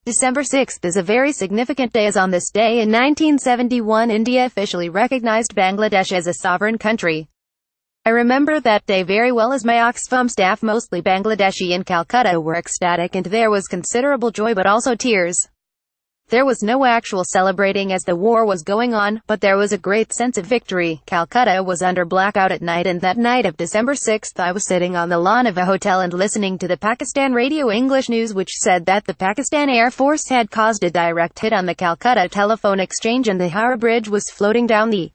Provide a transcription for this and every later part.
December 6th is a very significant day as on this day in 1971 India officially recognized Bangladesh as a sovereign country. I remember that day very well as my Oxfam staff, mostly Bangladeshi in Calcutta, were ecstatic and there was considerable joy but also tears. There was no actual celebrating as the war was going on, but there was a great sense of victory. Calcutta was under blackout at night, and that night of December 6th I was sitting on the lawn of a hotel and listening to the Pakistan radio English news, which said that the Pakistan Air Force had caused a direct hit on the Calcutta telephone exchange and the Howrah Bridge was floating down the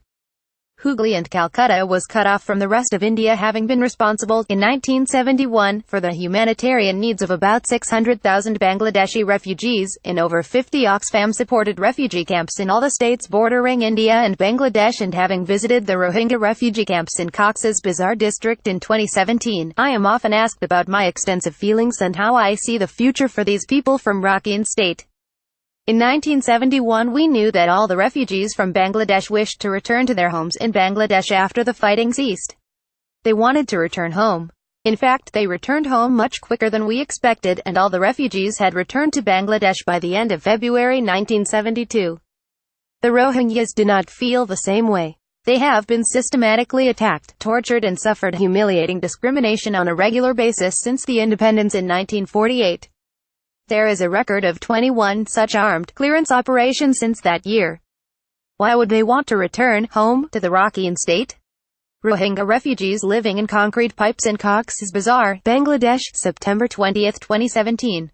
Hooghly, and Calcutta was cut off from the rest of India, having been responsible, in 1971, for the humanitarian needs of about 600,000 Bangladeshi refugees, in over 50 Oxfam-supported refugee camps in all the states bordering India and Bangladesh, and having visited the Rohingya refugee camps in Cox's Bazar district in 2017, I am often asked about my extensive feelings and how I see the future for these people from Rakhine state. In 1971 we knew that all the refugees from Bangladesh wished to return to their homes in Bangladesh after the fighting ceased. They wanted to return home. In fact, they returned home much quicker than we expected, and all the refugees had returned to Bangladesh by the end of February 1972. The Rohingyas do not feel the same way. They have been systematically attacked, tortured and suffered humiliating discrimination on a regular basis since the independence in 1948. There is a record of 21 such armed clearance operations since that year. Why would they want to return home to the Rakhine state? Rohingya refugees living in concrete pipes in Cox's Bazar, Bangladesh, September 20, 2017.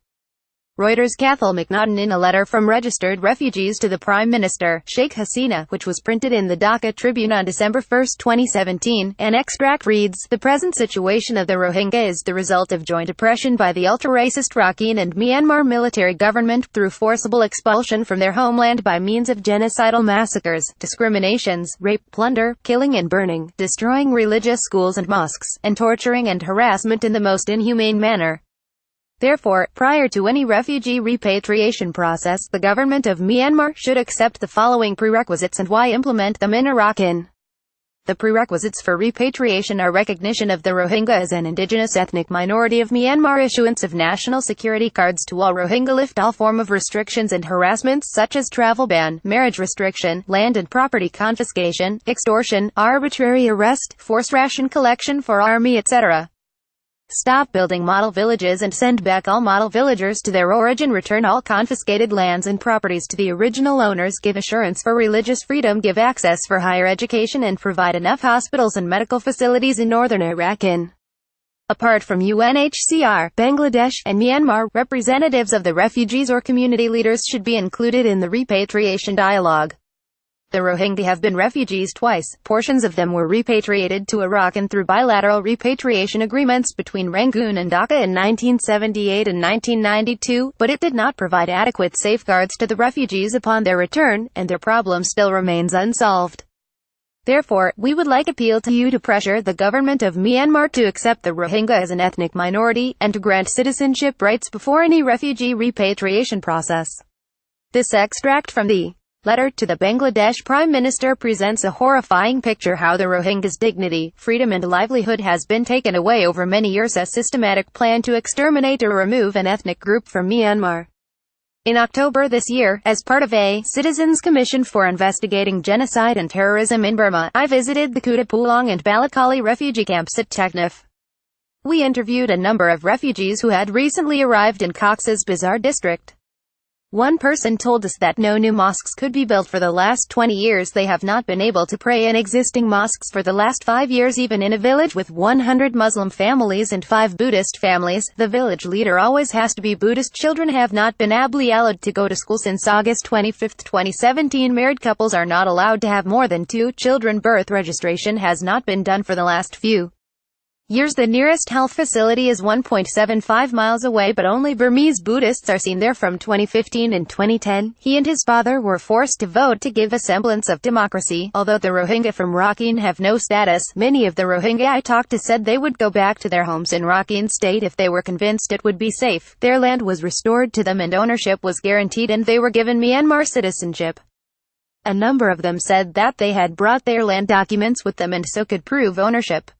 Reuters. Cathal McNaughton. In a letter from registered refugees to the Prime Minister, Sheikh Hasina, which was printed in the Dhaka Tribune on December 1, 2017, an extract reads, "The present situation of the Rohingya is the result of joint oppression by the ultra-racist Rakhine and Myanmar military government, through forcible expulsion from their homeland by means of genocidal massacres, discriminations, rape, plunder, killing and burning, destroying religious schools and mosques, and torturing and harassment in the most inhumane manner. Therefore, prior to any refugee repatriation process, the government of Myanmar should accept the following prerequisites and implement them in Rakhine. The prerequisites for repatriation are recognition of the Rohingya as an indigenous ethnic minority of Myanmar, issuance of national security cards to all Rohingya, lift all form of restrictions and harassments such as travel ban, marriage restriction, land and property confiscation, extortion, arbitrary arrest, forced ration collection for army, etc. Stop building model villages and send back all model villagers to their origin. Return all confiscated lands and properties to the original owners. Give assurance for religious freedom. Give access for higher education and provide enough hospitals and medical facilities in northern Rakhine." Apart from UNHCR, Bangladesh, and Myanmar, representatives of the refugees or community leaders should be included in the repatriation dialogue. The Rohingya have been refugees twice. Portions of them were repatriated to Arakan through bilateral repatriation agreements between Rangoon and Dhaka in 1978 and 1992, but it did not provide adequate safeguards to the refugees upon their return, and their problem still remains unsolved. Therefore, we would like appeal to you to pressure the government of Myanmar to accept the Rohingya as an ethnic minority, and to grant citizenship rights before any refugee repatriation process. This extract from the letter to the Bangladesh Prime Minister presents a horrifying picture how the Rohingyas' dignity, freedom and livelihood has been taken away over many years. A systematic plan to exterminate or remove an ethnic group from Myanmar. In October this year, as part of a Citizens Commission for investigating genocide and terrorism in Burma, I visited the Kutupalong and Balakali refugee camps at Teknaf. We interviewed a number of refugees who had recently arrived in Cox's Bazar district. One person told us that no new mosques could be built for the last 20 years. They have not been able to pray in existing mosques for the last 5 years, even in a village with 100 Muslim families and 5 Buddhist families. The village leader always has to be Buddhist. Children have not been allowed to go to school since August 25, 2017. Married couples are not allowed to have more than 2 children. Birth registration has not been done for the last few years. The nearest health facility is 1.75 miles away, but only Burmese Buddhists are seen there. From 2015 and 2010, he and his father were forced to vote to give a semblance of democracy. Although the Rohingya from Rakhine have no status, many of the Rohingya I talked to said they would go back to their homes in Rakhine state if they were convinced it would be safe. Their land was restored to them and ownership was guaranteed, and they were given Myanmar citizenship. A number of them said that they had brought their land documents with them and so could prove ownership.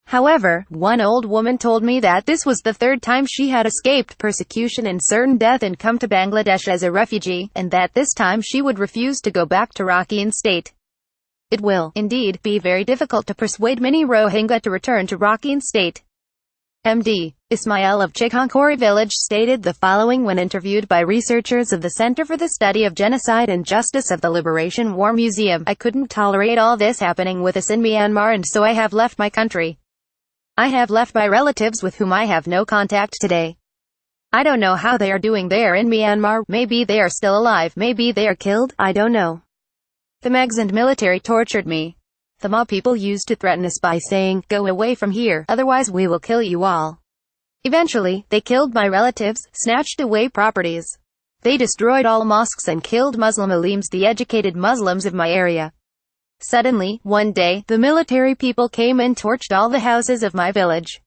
However, one old woman told me that this was the third time she had escaped persecution and certain death and come to Bangladesh as a refugee, and that this time she would refuse to go back to Rakhine State. It will, indeed, be very difficult to persuade many Rohingya to return to Rakhine State. MD Ismail of Chikhankori village stated the following when interviewed by researchers of the Center for the Study of Genocide and Justice of the Liberation War Museum. I couldn't tolerate all this happening with us in Myanmar, and so I have left my country. I have left my relatives with whom I have no contact today. I don't know how they are doing there in Myanmar. Maybe they are still alive, maybe they are killed, I don't know. The MAGs and military tortured me. The Ma people used to threaten us by saying, "Go away from here, otherwise we will kill you all." Eventually, they killed my relatives, snatched away properties. They destroyed all mosques and killed Muslim Alims, the educated Muslims of my area. Suddenly, one day, the military people came and torched all the houses of my village.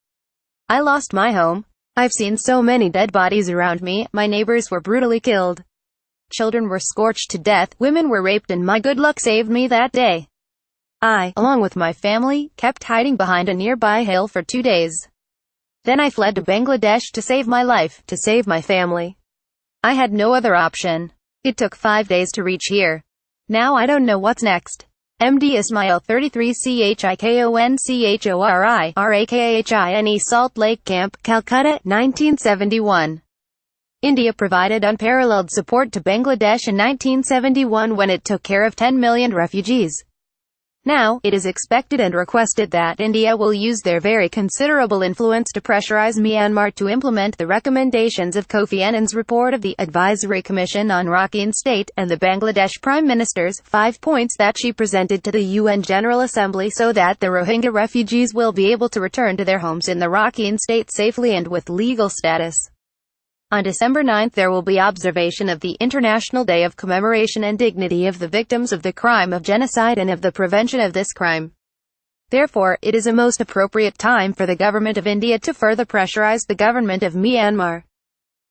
I lost my home. I've seen so many dead bodies around me. My neighbors were brutally killed. Children were scorched to death, women were raped, and my good luck saved me that day. I, along with my family, kept hiding behind a nearby hill for 2 days. Then I fled to Bangladesh to save my life, to save my family. I had no other option. It took 5 days to reach here. Now I don't know what's next. MD Ismail 33 CHIKONCHORI RAKHINE Salt Lake Camp, Calcutta, 1971. India provided unparalleled support to Bangladesh in 1971 when it took care of 10 million refugees. Now, it is expected and requested that India will use their very considerable influence to pressurize Myanmar to implement the recommendations of Kofi Annan's report of the Advisory Commission on Rakhine State, and the Bangladesh Prime Minister's 5 points that she presented to the UN General Assembly so that the Rohingya refugees will be able to return to their homes in the Rakhine State safely and with legal status. On December 9 there will be observation of the International Day of Commemoration and Dignity of the Victims of the Crime of Genocide and of the Prevention of this crime. Therefore, it is a most appropriate time for the Government of India to further pressurize the Government of Myanmar.